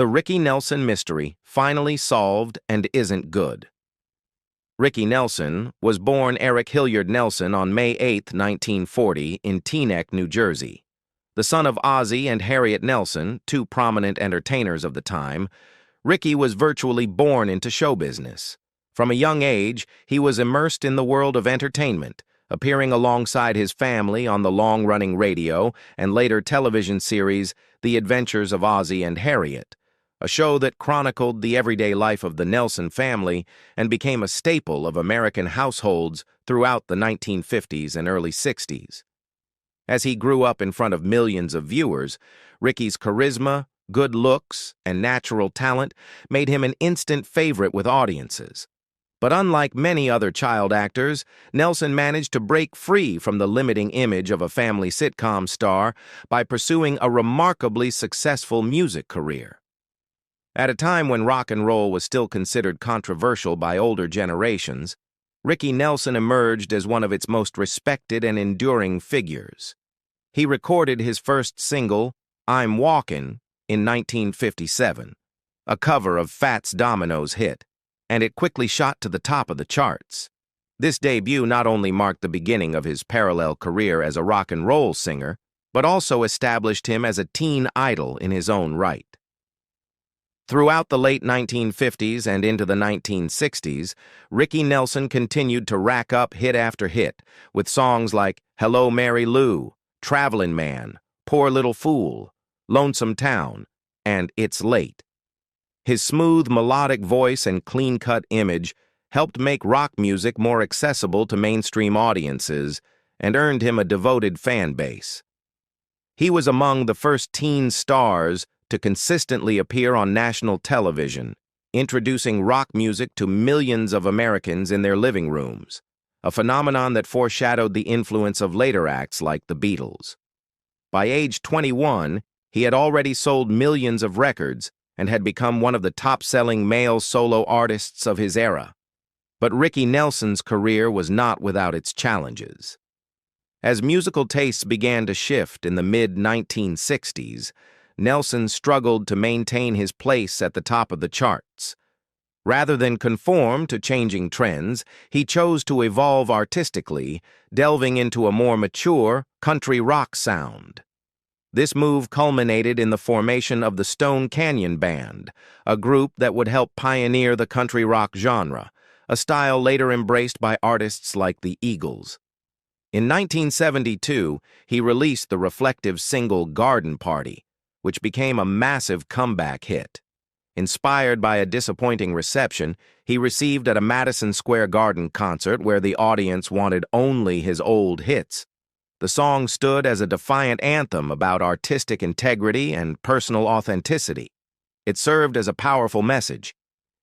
The Ricky Nelson mystery finally solved and isn't good. Ricky Nelson was born Eric Hilliard Nelson on May 8, 1940, in Teaneck, New Jersey. The son of Ozzie and Harriet Nelson, two prominent entertainers of the time, Ricky was virtually born into show business. From a young age, he was immersed in the world of entertainment, appearing alongside his family on the long-running radio and later television series The Adventures of Ozzie and Harriet, a show that chronicled the everyday life of the Nelson family and became a staple of American households throughout the 1950s and early 60s. As he grew up in front of millions of viewers, Ricky's charisma, good looks, and natural talent made him an instant favorite with audiences. But unlike many other child actors, Nelson managed to break free from the limiting image of a family sitcom star by pursuing a remarkably successful music career. At a time when rock and roll was still considered controversial by older generations, Ricky Nelson emerged as one of its most respected and enduring figures. He recorded his first single, I'm Walkin', in 1957, a cover of Fats Domino's hit, and it quickly shot to the top of the charts. This debut not only marked the beginning of his parallel career as a rock and roll singer, but also established him as a teen idol in his own right. Throughout the late 1950s and into the 1960s, Ricky Nelson continued to rack up hit after hit, with songs like Hello, Mary Lou, Travelin' Man, Poor Little Fool, Lonesome Town, and It's Late. His smooth, melodic voice and clean-cut image helped make rock music more accessible to mainstream audiences and earned him a devoted fan base. He was among the first teen stars to consistently appear on national television, introducing rock music to millions of Americans in their living rooms, a phenomenon that foreshadowed the influence of later acts like the Beatles. By age 21, he had already sold millions of records and had become one of the top-selling male solo artists of his era. But Ricky Nelson's career was not without its challenges. As musical tastes began to shift in the mid-1960s, Nelson struggled to maintain his place at the top of the charts. Rather than conform to changing trends, he chose to evolve artistically, delving into a more mature, country rock sound. This move culminated in the formation of the Stone Canyon Band, a group that would help pioneer the country rock genre, a style later embraced by artists like the Eagles. In 1972, he released the reflective single Garden Party, which became a massive comeback hit. Inspired by a disappointing reception he received at a Madison Square Garden concert where the audience wanted only his old hits, the song stood as a defiant anthem about artistic integrity and personal authenticity. It served as a powerful message.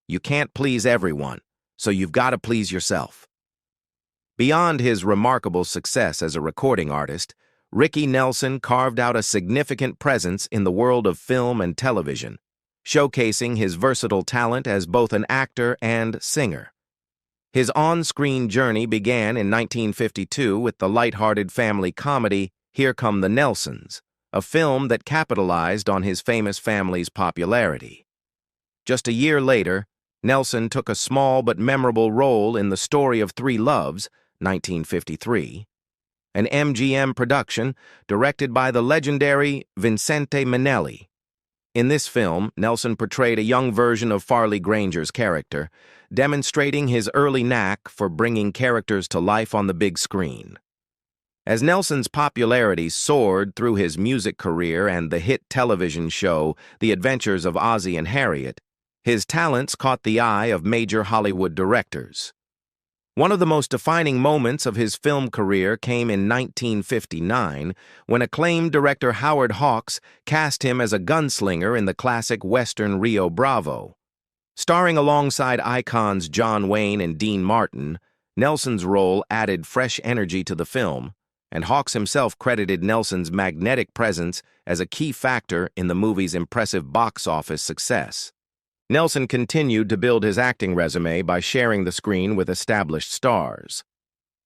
You can't please everyone, so you've got to please yourself. Beyond his remarkable success as a recording artist, Ricky Nelson carved out a significant presence in the world of film and television, showcasing his versatile talent as both an actor and singer. His on-screen journey began in 1952 with the lighthearted family comedy Here Come the Nelsons, a film that capitalized on his famous family's popularity. Just a year later, Nelson took a small but memorable role in The Story of Three Loves, 1953, an MGM production directed by the legendary Vincente Minnelli. In this film, Nelson portrayed a young version of Farley Granger's character, demonstrating his early knack for bringing characters to life on the big screen. As Nelson's popularity soared through his music career and the hit television show The Adventures of Ozzie and Harriet, his talents caught the eye of major Hollywood directors. One of the most defining moments of his film career came in 1959 when acclaimed director Howard Hawks cast him as a gunslinger in the classic Western Rio Bravo. Starring alongside icons John Wayne and Dean Martin, Nelson's role added fresh energy to the film, and Hawks himself credited Nelson's magnetic presence as a key factor in the movie's impressive box office success. Nelson continued to build his acting resume by sharing the screen with established stars.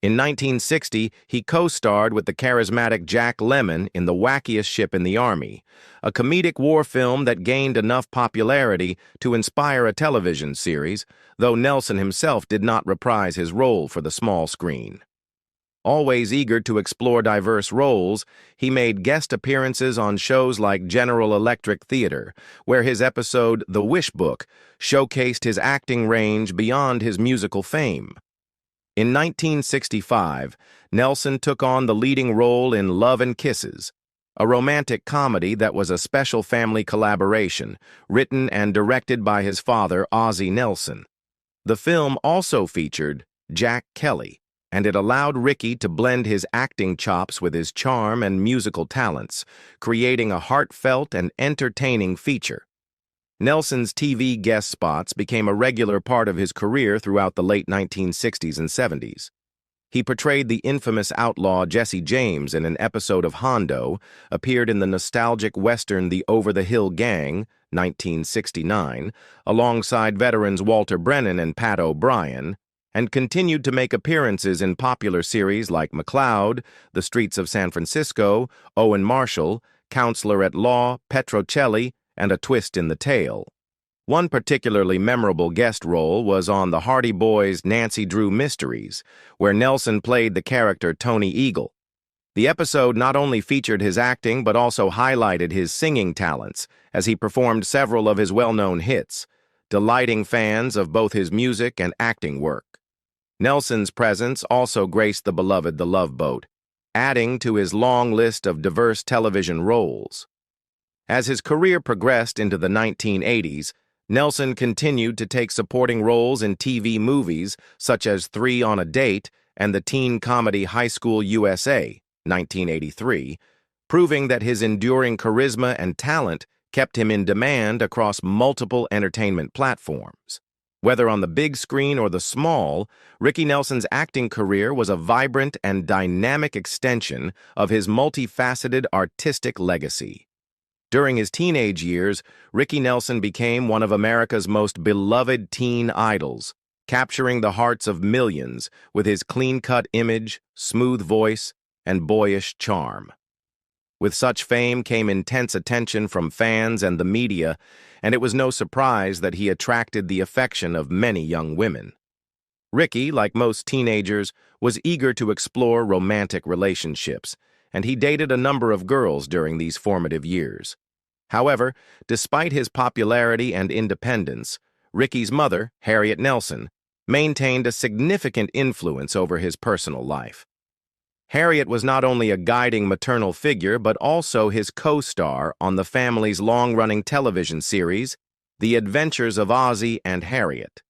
In 1960, he co-starred with the charismatic Jack Lemmon in The Wackiest Ship in the Army, a comedic war film that gained enough popularity to inspire a television series, though Nelson himself did not reprise his role for the small screen. Always eager to explore diverse roles, he made guest appearances on shows like General Electric Theater, where his episode The Wish Book showcased his acting range beyond his musical fame. In 1965, Nelson took on the leading role in Love and Kisses, a romantic comedy that was a special family collaboration, written and directed by his father, Ozzie Nelson. The film also featured Jack Kelly, and it allowed Ricky to blend his acting chops with his charm and musical talents, creating a heartfelt and entertaining feature. Nelson's TV guest spots became a regular part of his career throughout the late 1960s and 70s. He portrayed the infamous outlaw Jesse James in an episode of Hondo, appeared in the nostalgic western The Over-the-Hill Gang, 1969, alongside veterans Walter Brennan and Pat O'Brien, and continued to make appearances in popular series like McCloud, The Streets of San Francisco, Owen Marshall, Counselor at Law, Petrocelli, and A Twist in the Tale. One particularly memorable guest role was on the Hardy Boys' Nancy Drew Mysteries, where Nelson played the character Tony Eagle. The episode not only featured his acting but also highlighted his singing talents, as he performed several of his well-known hits, delighting fans of both his music and acting work. Nelson's presence also graced the beloved The Love Boat, adding to his long list of diverse television roles. As his career progressed into the 1980s, Nelson continued to take supporting roles in TV movies such as 3 on a Date and the teen comedy High School USA, 1983, proving that his enduring charisma and talent kept him in demand across multiple entertainment platforms. Whether on the big screen or the small, Ricky Nelson's acting career was a vibrant and dynamic extension of his multifaceted artistic legacy. During his teenage years, Ricky Nelson became one of America's most beloved teen idols, capturing the hearts of millions with his clean-cut image, smooth voice, and boyish charm. With such fame came intense attention from fans and the media, and it was no surprise that he attracted the affection of many young women. Ricky, like most teenagers, was eager to explore romantic relationships, and he dated a number of girls during these formative years. However, despite his popularity and independence, Ricky's mother, Harriet Nelson, maintained a significant influence over his personal life. Harriet was not only a guiding maternal figure but also his co-star on the family's long-running television series, The Adventures of Ozzie and Harriet.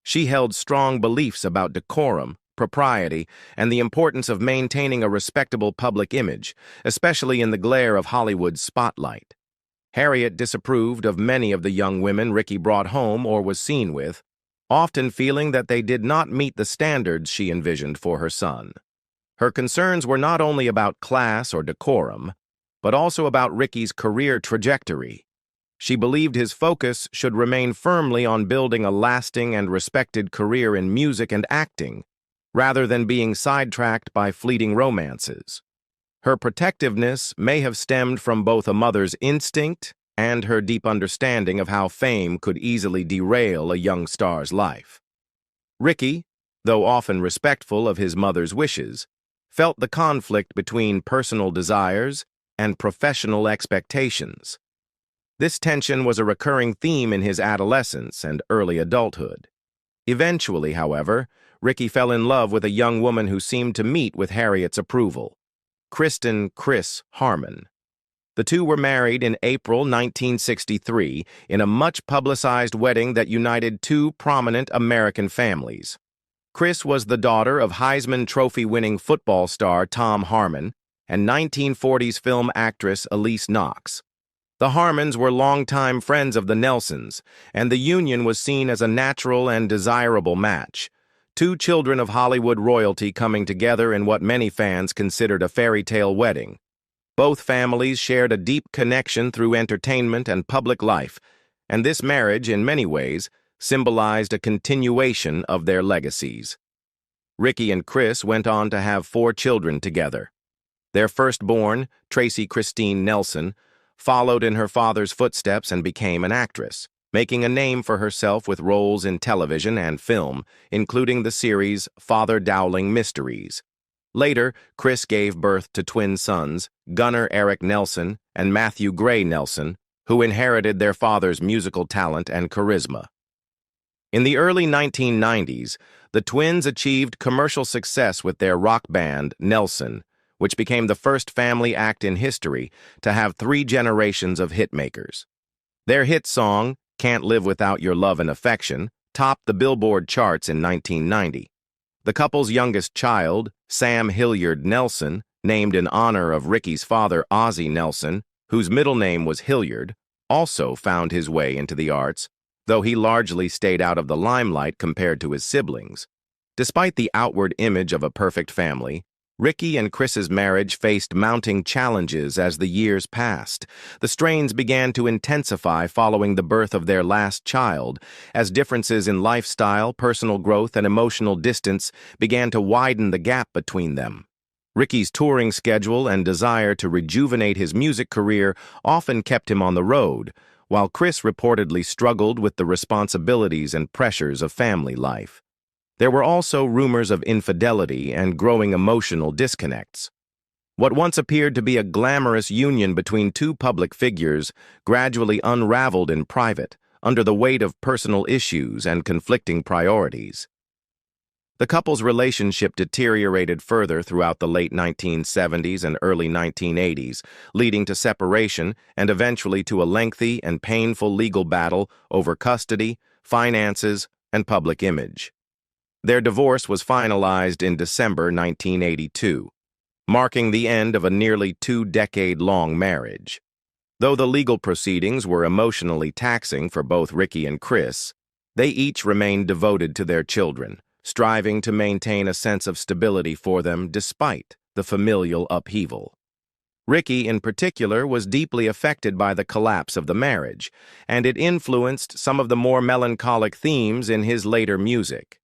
She held strong beliefs about decorum, propriety, and the importance of maintaining a respectable public image, especially in the glare of Hollywood's spotlight. Harriet disapproved of many of the young women Ricky brought home or was seen with, often feeling that they did not meet the standards she envisioned for her son. Her concerns were not only about class or decorum, but also about Ricky's career trajectory. She believed his focus should remain firmly on building a lasting and respected career in music and acting, rather than being sidetracked by fleeting romances. Her protectiveness may have stemmed from both a mother's instinct and her deep understanding of how fame could easily derail a young star's life. Ricky, though often respectful of his mother's wishes, felt the conflict between personal desires and professional expectations. This tension was a recurring theme in his adolescence and early adulthood. Eventually, however, Ricky fell in love with a young woman who seemed to meet with Harriet's approval, Kristen "Chris" Harmon. The two were married in April 1963 in a much-publicized wedding that united two prominent American families. Chris was the daughter of Heisman Trophy-winning football star Tom Harmon and 1940s film actress Elise Knox. The Harmons were longtime friends of the Nelsons, and the union was seen as a natural and desirable match. Two children of Hollywood royalty coming together in what many fans considered a fairy tale wedding. Both families shared a deep connection through entertainment and public life, and this marriage, in many ways, symbolized a continuation of their legacies. Ricky and Chris went on to have 4 children together. Their firstborn, Tracy Christine Nelson, followed in her father's footsteps and became an actress, making a name for herself with roles in television and film, including the series Father Dowling Mysteries. Later, Chris gave birth to twin sons, Gunnar Eric Nelson and Matthew Gray Nelson, who inherited their father's musical talent and charisma. In the early 1990s, the twins achieved commercial success with their rock band, Nelson, which became the first family act in history to have 3 generations of hitmakers. Their hit song, Can't Live Without Your Love and Affection, topped the Billboard charts in 1990. The couple's youngest child, Sam Hilliard Nelson, named in honor of Ricky's father, Ozzie Nelson, whose middle name was Hilliard, also found his way into the arts, though he largely stayed out of the limelight compared to his siblings. Despite the outward image of a perfect family, Ricky and Chris's marriage faced mounting challenges as the years passed. The strains began to intensify following the birth of their last child, as differences in lifestyle, personal growth, and emotional distance began to widen the gap between them. Ricky's touring schedule and desire to rejuvenate his music career often kept him on the road, while Chris reportedly struggled with the responsibilities and pressures of family life. There were also rumors of infidelity and growing emotional disconnects. What once appeared to be a glamorous union between 2 public figures gradually unraveled in private, under the weight of personal issues and conflicting priorities. The couple's relationship deteriorated further throughout the late 1970s and early 1980s, leading to separation and eventually to a lengthy and painful legal battle over custody, finances, and public image. Their divorce was finalized in December 1982, marking the end of a nearly 2-decade-long marriage. Though the legal proceedings were emotionally taxing for both Ricky and Chris, they each remained devoted to their children, striving to maintain a sense of stability for them despite the familial upheaval. Ricky, in particular, was deeply affected by the collapse of the marriage, and it influenced some of the more melancholic themes in his later music.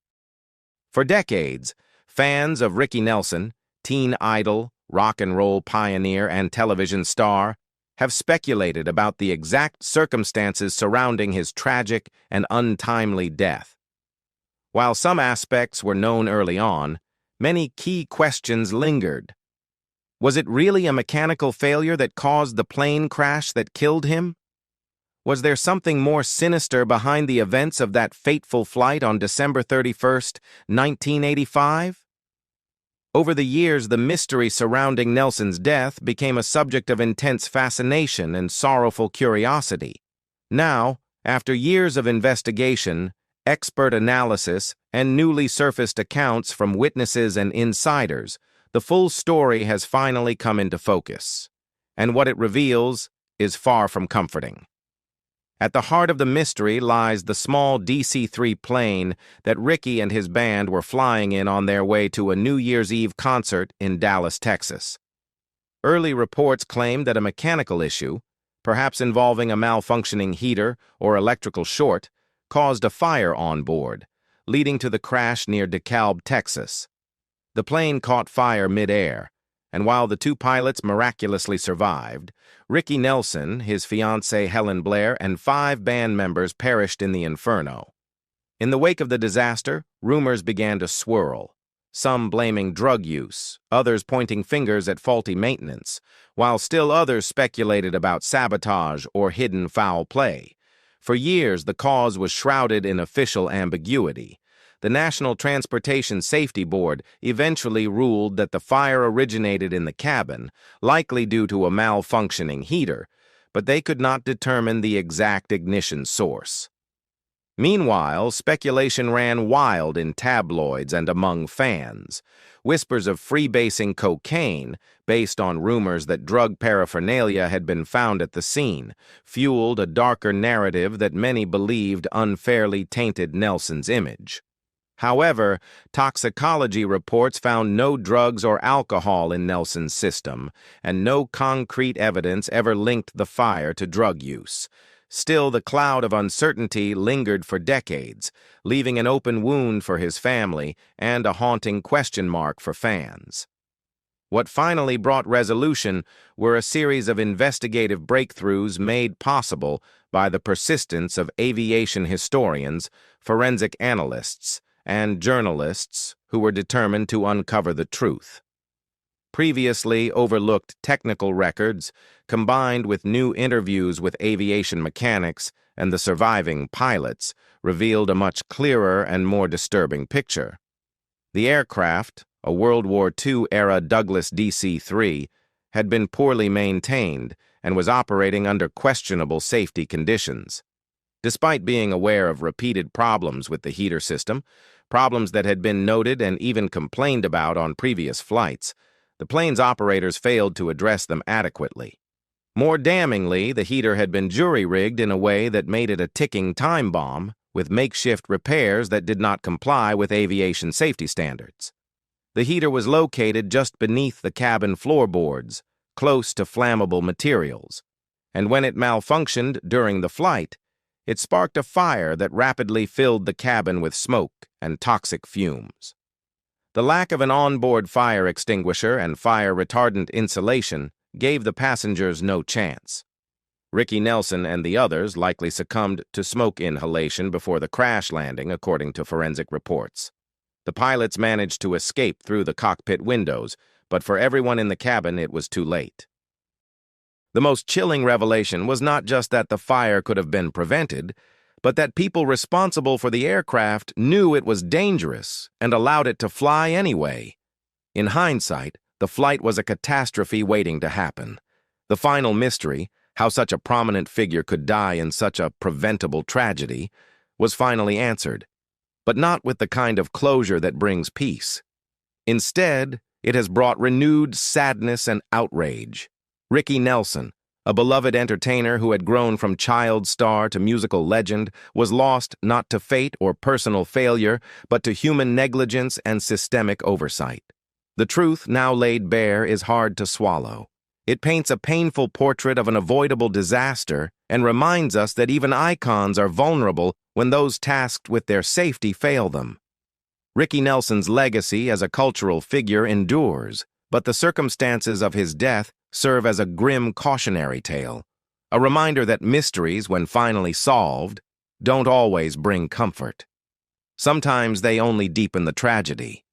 For decades, fans of Ricky Nelson, teen idol, rock and roll pioneer, and television star, have speculated about the exact circumstances surrounding his tragic and untimely death. While some aspects were known early on, many key questions lingered. Was it really a mechanical failure that caused the plane crash that killed him? Was there something more sinister behind the events of that fateful flight on December 31st, 1985? Over the years, the mystery surrounding Nelson's death became a subject of intense fascination and sorrowful curiosity. Now, after years of investigation, expert analysis, and newly surfaced accounts from witnesses and insiders, the full story has finally come into focus. And what it reveals is far from comforting. At the heart of the mystery lies the small DC-3 plane that Ricky and his band were flying in on their way to a New Year's Eve concert in Dallas, Texas. Early reports claimed that a mechanical issue, perhaps involving a malfunctioning heater or electrical short, caused a fire on board, leading to the crash near DeKalb, Texas. The plane caught fire mid-air, and while the 2 pilots miraculously survived, Ricky Nelson, his fiancée Helen Blair, and 5 band members perished in the inferno. In the wake of the disaster, rumors began to swirl, some blaming drug use, others pointing fingers at faulty maintenance, while still others speculated about sabotage or hidden foul play. For years, the cause was shrouded in official ambiguity. The National Transportation Safety Board eventually ruled that the fire originated in the cabin, likely due to a malfunctioning heater, but they could not determine the exact ignition source. Meanwhile, speculation ran wild in tabloids and among fans. Whispers of freebasing cocaine, based on rumors that drug paraphernalia had been found at the scene, fueled a darker narrative that many believed unfairly tainted Nelson's image. However, toxicology reports found no drugs or alcohol in Nelson's system, and no concrete evidence ever linked the fire to drug use. Still, the cloud of uncertainty lingered for decades, leaving an open wound for his family and a haunting question mark for fans. What finally brought resolution were a series of investigative breakthroughs made possible by the persistence of aviation historians, forensic analysts, and journalists who were determined to uncover the truth. Previously overlooked technical records, combined with new interviews with aviation mechanics and the surviving pilots, revealed a much clearer and more disturbing picture. The aircraft, a World War II-era Douglas DC-3, had been poorly maintained and was operating under questionable safety conditions. Despite being aware of repeated problems with the heater system, problems that had been noted and even complained about on previous flights, the plane's operators failed to address them adequately. More damningly, the heater had been jury-rigged in a way that made it a ticking time bomb, with makeshift repairs that did not comply with aviation safety standards. The heater was located just beneath the cabin floorboards, close to flammable materials, and when it malfunctioned during the flight, it sparked a fire that rapidly filled the cabin with smoke and toxic fumes. The lack of an onboard fire extinguisher and fire-retardant insulation gave the passengers no chance. Ricky Nelson and the others likely succumbed to smoke inhalation before the crash landing, according to forensic reports. The pilots managed to escape through the cockpit windows, but for everyone in the cabin it was too late. The most chilling revelation was not just that the fire could have been prevented, but that people responsible for the aircraft knew it was dangerous and allowed it to fly anyway. In hindsight, the flight was a catastrophe waiting to happen. The final mystery, how such a prominent figure could die in such a preventable tragedy, was finally answered, but not with the kind of closure that brings peace. Instead, it has brought renewed sadness and outrage. Ricky Nelson, a beloved entertainer who had grown from child star to musical legend, was lost not to fate or personal failure, but to human negligence and systemic oversight. The truth now laid bare is hard to swallow. It paints a painful portrait of an avoidable disaster and reminds us that even icons are vulnerable when those tasked with their safety fail them. Ricky Nelson's legacy as a cultural figure endures, but the circumstances of his death serve as a grim cautionary tale, a reminder that mysteries, when finally solved, don't always bring comfort. Sometimes they only deepen the tragedy.